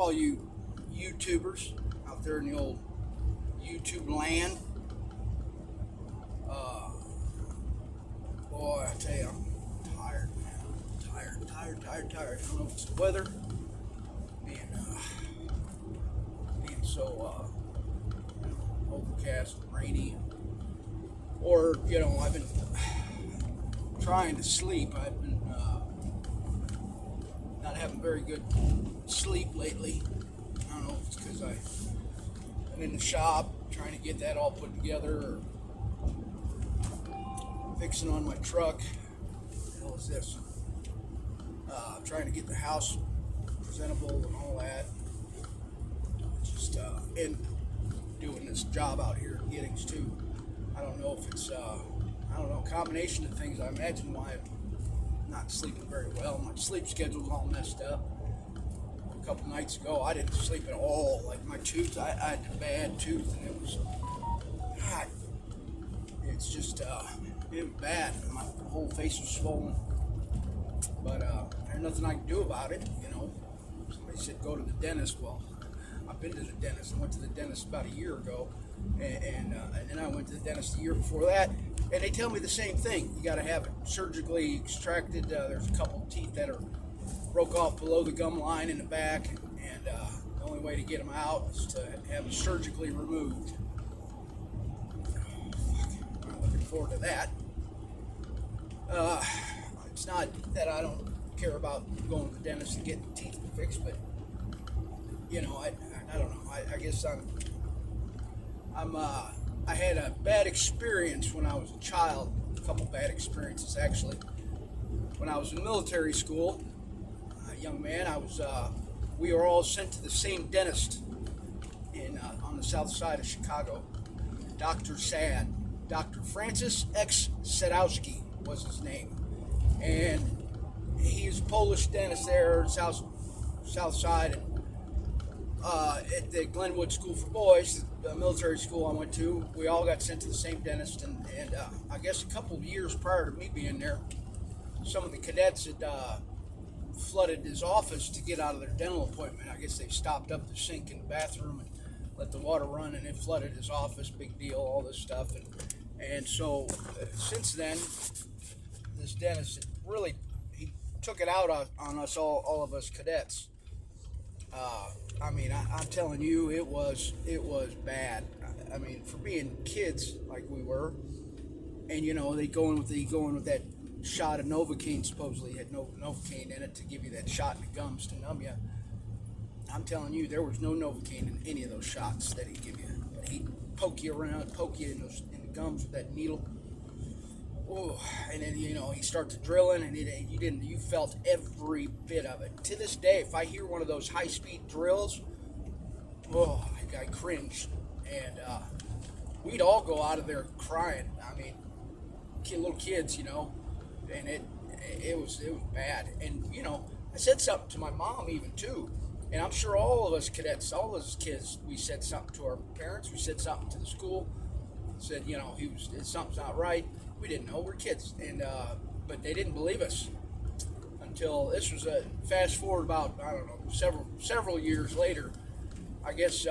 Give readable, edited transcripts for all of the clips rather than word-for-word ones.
all you YouTubers out there in the old YouTube land. Uh, Boy, I tell you, I'm tired, man. Tired. I don't know if it's the weather, being so overcast and rainy, or I've been trying to sleep. I've been not having very good sleep lately. I don't know if it's because I'm in the shop trying to get that all put together, or fixing on my truck. What the hell is this? Trying to get the house presentable and all that. Just and doing this job out here in Giddings too. I don't know if it's a combination of things. I imagine why I'm not sleeping very well. My sleep schedule's all messed up. A couple nights ago, I didn't sleep at all. Like my tooth, I had a bad tooth, and it was, God, it's just, it was bad. My whole face was swollen. But there's nothing I can do about it. Somebody said go to the dentist. Well, I've been to the dentist. I went to the dentist about a year ago, and then I went to the dentist a year before that, and they tell me the same thing. You got to have it surgically extracted. There's a couple of teeth that are broke off below the gum line in the back, and the only way to get them out is to have them surgically removed. I'm looking forward to that. It's not that I don't care about going to the dentist and getting teeth fixed, but I don't know. I guess I had a bad experience when I was a child. A couple bad experiences actually. When I was in military school, a young man, we were all sent to the same dentist on the south side of Chicago. Dr. Dr. Francis X. Sadowski was his name, and he's a Polish dentist there, south side, and at the Glenwood School for Boys, the military school I went to. We all got sent to the same dentist, and I guess a couple of years prior to me being there, some of the cadets had flooded his office to get out of their dental appointment. I guess they stopped up the sink in the bathroom and let the water run, and it flooded his office. Big deal, all this stuff, and so since then, this dentist really took it out on us all of us cadets. I'm telling you, it was bad. I mean, for being kids like we were, and they go in with that shot of Novocaine. Supposedly had Novocaine in it to give you that shot in the gums to numb you. I'm telling you, there was no Novocaine in any of those shots that he'd give you. But he'd poke you in the gums with that needle. Oh, and then he starts drilling, and you felt every bit of it. To this day, if I hear one of those high-speed drills, I cringe, and we'd all go out of there crying. I mean, little kids, and it was bad. And I said something to my mom even too, and I'm sure all of us cadets, all of us kids, we said something to our parents. We said something to the school. Said something's not right. We didn't know, we're kids, and but they didn't believe us until this was a fast forward about, I don't know, several years later. I guess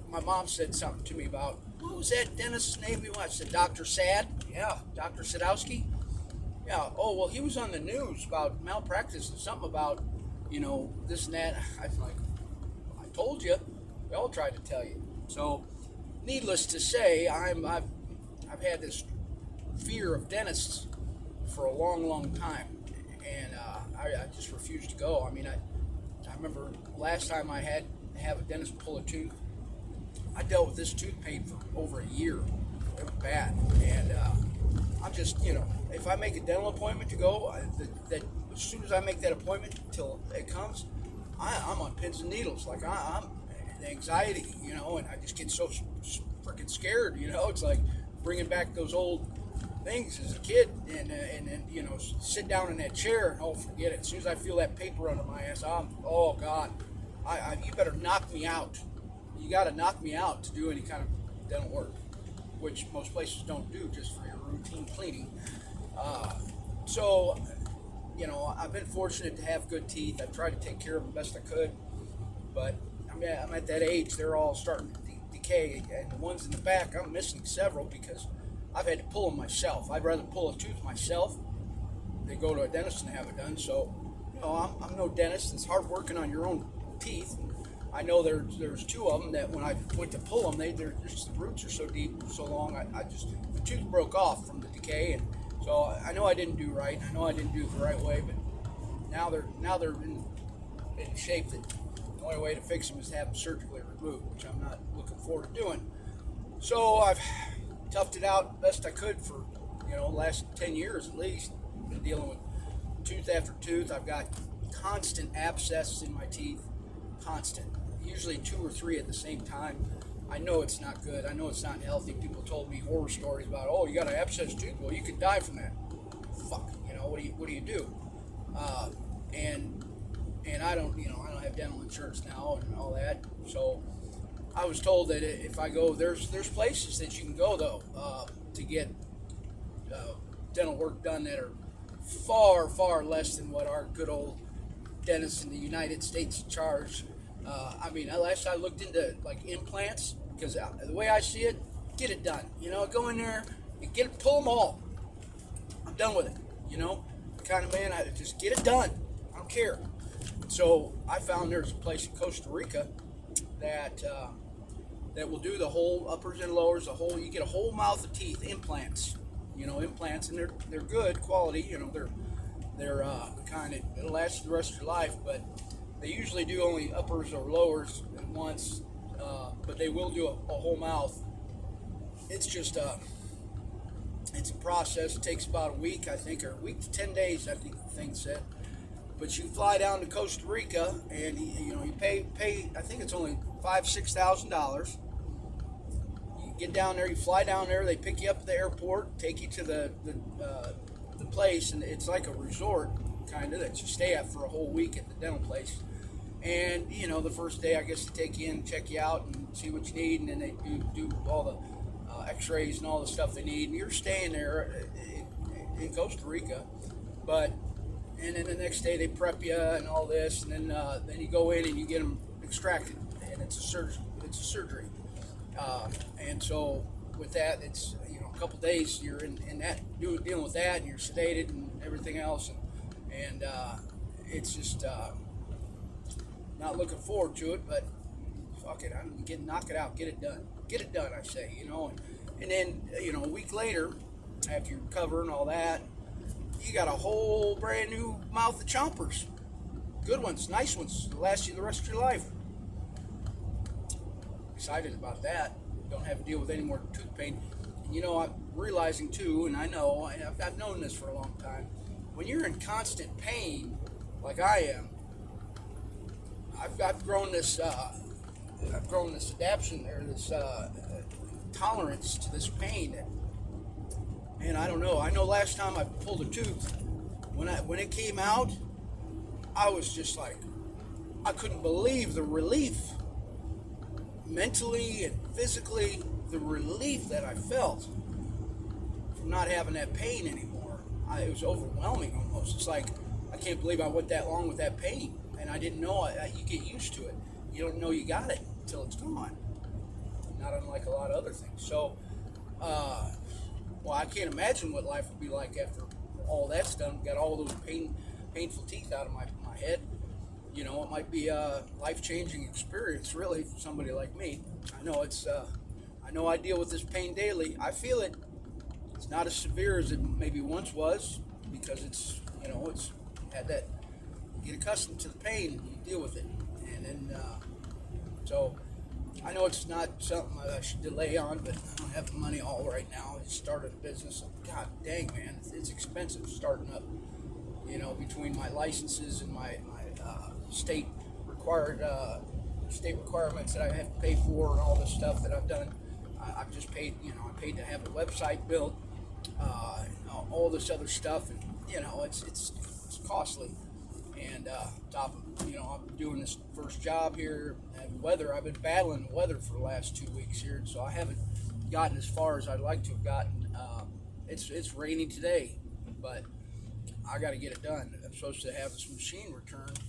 my mom said something to me about, what was that dentist's name we watched? I said Dr. Sad. Yeah, Dr. Sadowski. Yeah. Oh well, he was on the news about malpractice and something about this and that. I was like, I told you. We all tried to tell you. So, needless to say, I've had this fear of dentists for a long time, and I just refused to go. I mean, I remember last time I had to have a dentist pull a tooth. I dealt with this tooth pain for over a year. It was bad, and I'm just, if I make a dental appointment to go, that as soon as I make that appointment till it comes, I'm on pins and needles. Like I'm anxiety, and I just get so freaking scared. It's like bringing back those old things as a kid, and sit down in that chair and forget it. As soon as I feel that paper under my ass, oh God, you better knock me out. You got to knock me out to do any kind of dental work, which most places don't do, just for your routine cleaning. So I've been fortunate to have good teeth. I've tried to take care of them best I could. But I'm at that age; they're all starting to decay, and the ones in the back, I'm missing several because I've had to pull them myself. I'd rather pull a tooth myself than go to a dentist and have it done. So, I'm no dentist. It's hard working on your own teeth. I know there's two of them that when I went to pull them, they're just the roots are so deep, so long. I just the tooth broke off from the decay, and so I know I didn't do right. I know I didn't do it the right way, but now they're in shape that the only way to fix them is to have them surgically removed, which I'm not looking forward to doing. So I've toughed it out best I could for the last 10 years at least. Been dealing with tooth after tooth. I've got constant abscesses in my teeth, constant. Usually 2 or 3 at the same time. I know it's not good. I know it's not healthy. People told me horror stories about, oh, you got an abscessed tooth. Well, you could die from that. Fuck. What do you do? And I don't have dental insurance now and all that. So I was told that if I go, there's places that you can go though to get dental work done that are far less than what our good old dentists in the United States charge. Last I looked into like implants, because the way I see it, get it done. Go in there and pull them all. I'm done with it. The kind of man, I just get it done. I don't care. So I found there's a place in Costa Rica that will do the whole uppers and lowers, you get a whole mouth of teeth implants. Implants, and they're good quality. They're kind of, it'll last you the rest of your life, but they usually do only uppers or lowers at once, but they will do a whole mouth. It's just it's a process. It takes about a week, I think, or a week to 10 days, I think the thing said. But you fly down to Costa Rica, and you pay. I think it's only $5,000-$6,000. You get down there, you fly down there. They pick you up at the airport, take you to the place, and it's like a resort kind of that you stay at for a whole week at the dental place. And the first day, I guess they take you in, check you out, and see what you need, and then they do all the X-rays and all the stuff they need. And you're staying there in Costa Rica, and then the next day they prep you and all this, and then you go in and you get them extracted, and it's a surgery. And so with that, it's a couple days you're in that dealing with that, and you're sedated and everything else, and it's just not looking forward to it, but fuck it, knock it out, get it done, I say, and then a week later, after you recover and all that, you got a whole brand new mouth of chompers, good ones, nice ones, to last you the rest of your life. Excited about that. Don't have to deal with any more tooth pain. And I'm realizing too, and I know I've known this for a long time, when you're in constant pain like I am, I've grown this adaptation, or this tolerance to this pain. And I don't know. I know last time I pulled a tooth, when it came out, I was just like, I couldn't believe the relief, mentally and physically, the relief that I felt from not having that pain anymore. It was overwhelming almost. It's like, I can't believe I went that long with that pain, and I didn't know it. You get used to it. You don't know you got it until it's gone. Not unlike a lot of other things. So, I can't imagine what life would be like after all that's done. Got all those painful teeth out of my head. It might be a life-changing experience, really, for somebody like me. I know I know I deal with this pain daily. I feel it. It's not as severe as it maybe once was, because it's had that. You get accustomed to the pain, and you deal with it, and then so. I know it's not something I should delay on, but I don't have the money all right now. I just started a business. God dang, man, it's expensive starting up. Between my licenses and my state requirements that I have to pay for, and all this stuff that I've done. I've just paid. I paid to have a website built, all this other stuff, and it's costly. And top of I'm doing this first job here, and weather. I've been battling the weather for the last 2 weeks here, so I haven't gotten as far as I'd like to have gotten. It's raining today, but I got to get it done. I'm supposed to have this machine returned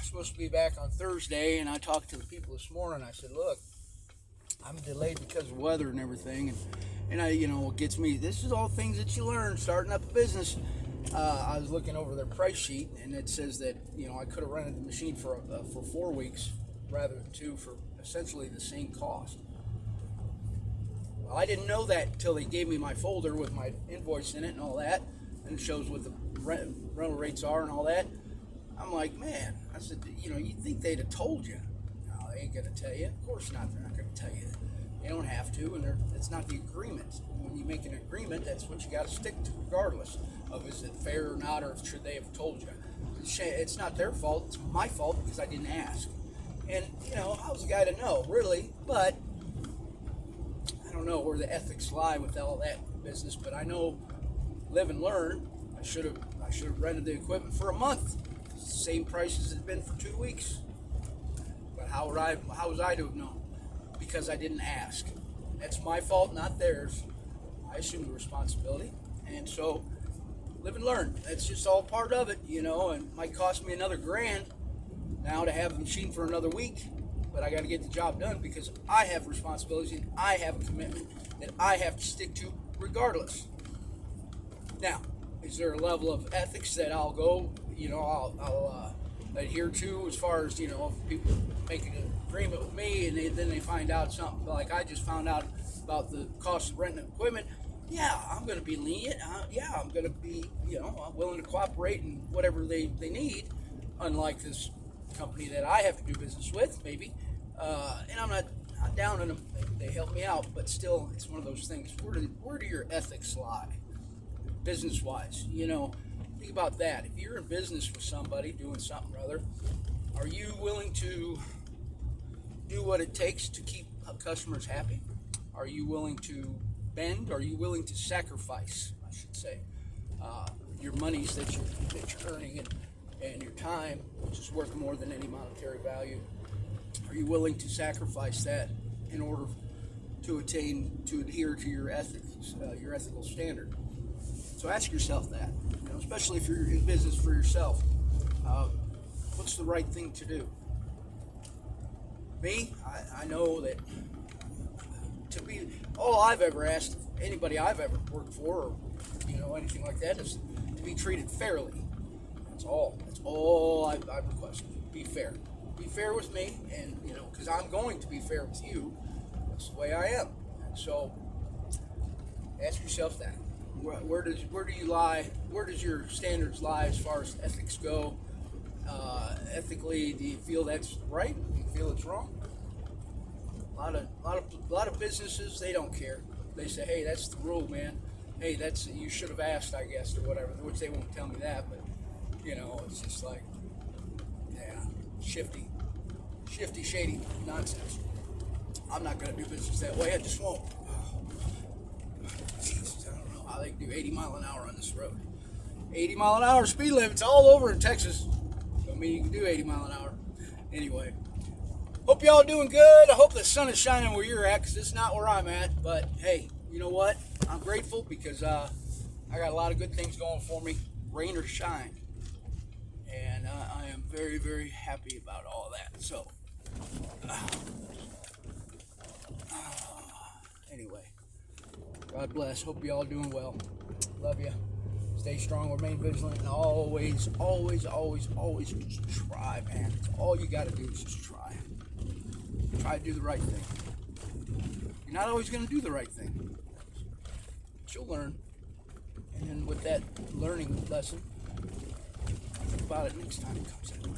Supposed to be back on Thursday, and I talked to the people this morning. I said, look, I'm delayed because of weather and everything, and what gets me, this is all things that you learn starting up a business. I was looking over their price sheet, and it says that I could have rented the machine for 4 weeks rather than 2 for essentially the same cost. Well, I didn't know that until they gave me my folder with my invoice in it and all that, and it shows what the rental rates are and all that. I'm like, man, I said, you'd think they'd have told you. No, they ain't going to tell you. Of course not. They're not going to tell you. They don't have to, and it's not the agreement. When you make an agreement, that's what you got to stick to, regardless of is it fair or not, or should they have told you. It's not their fault. It's my fault because I didn't ask. And, I was the guy to know, really, but I don't know where the ethics lie with all that business, but I know, live and learn. I should have rented the equipment for a month. Same price as it had been for 2 weeks. But how was I to have known? Because I didn't ask. That's my fault, not theirs. I assume the responsibility. And so, live and learn. That's just all part of it, and it might cost me another $1,000 now to have the machine for another week. But I got to get the job done because I have responsibilities and I have a commitment that I have to stick to regardless. Now, is there a level of ethics that I'll go, I'll adhere to as far as, if people make an agreement with me and then they find out something like I just found out about the cost of renting equipment? Yeah, I'm going to be lenient. I'm going to be, I'm willing to cooperate in whatever they need, unlike this company that I have to do business with, maybe. And I'm not down on them. They help me out, but still, it's one of those things. Where do your ethics lie? Business-wise, think about that. If you're in business with somebody doing something or other, are you willing to do what it takes to keep customers happy? Are you willing to bend? Are you willing to sacrifice, I should say, your monies that you're earning and your time, which is worth more than any monetary value? Are you willing to sacrifice that in order to adhere to your ethics, your ethical standard? So ask yourself that, especially if you're in business for yourself. What's the right thing to do? Me, I know that to be all I've ever asked anybody I've ever worked for, or anything like that, is to be treated fairly. That's all. That's all I've requested. Be fair. Be fair with me, and because I'm going to be fair with you. That's the way I am. And so, ask yourself that. Where do you lie? Where does your standards lie as far as ethics go? Ethically, do you feel that's right? Do you feel it's wrong? A lot of businesses, they don't care. They say, hey, that's the rule, man. Hey, you should have asked, I guess, or whatever. Which they won't tell me that, but it's just like, yeah, shifty, shady nonsense. I'm not going to do business that way. I just won't. Jesus, I don't know how they do 80 mile an hour on this road. 80 mile an hour speed limits all over in Texas. Don't mean you can do 80 mile an hour. Anyway, hope y'all doing good. I hope the sun is shining where you're at, because it's not where I'm at. But hey, you know what? I'm grateful because I got a lot of good things going for me, rain or shine. And I am very, very happy about all that. So, anyway, God bless. Hope you all doing well. Love you. Stay strong, remain vigilant, and always, always, always, always just try, man. It's all you got to do is just try. Try to do the right thing. You're not always going to do the right thing, but you'll learn. And then with that learning lesson, think about it next time it comes in.